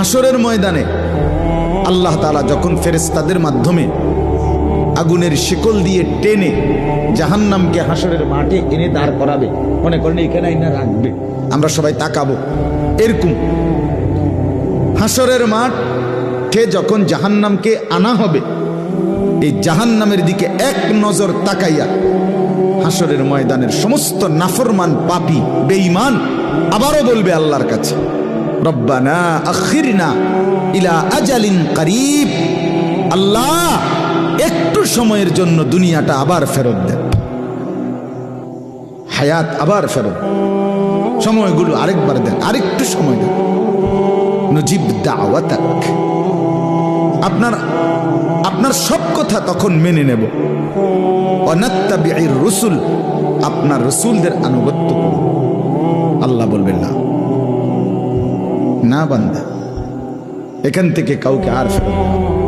হাসরের ময়দানে আল্লাহ তাআলা যখন ফেরেশতাদের মাধ্যমে আগুনের শিকল দিয়ে টেনে জাহান্নামকে হাসরের মাঠে এনে দাঁড় করাবে, মনে করেন এখানে আইনা রাখবে, আমরা সবাই তাকাবো, এরকম হাসরের মাঠে যখন জাহান্নামকে আনা হবে, এই জাহান্নামের দিকে এক নজর তাকাইয়া হাসরের ময়দানের সমস্ত নাফরমান পাপী বেঈমান আবারও বলবে আল্লাহর কাছে, রব্বানা আখিরনা ইলা আজালিন করিব, আল্লাহ একটু সময়ের জন্য দুনিয়াটা আবার ফেরত দেন, হায়াত আবার ফেরত, সময়গুলো আরেকবার দেন, আরেকটু সময় দেন, নজিব দাওয়াতাক, আপনার সব কথা তখন মেনে নেব, অনাত্তাবিউর রসুল, আপনার রসুলদের আনুগত্য করব। আল্লাহ বলবেন না, না বান্দা, এখান থেকে কাউকে আর ফেরত দেব না।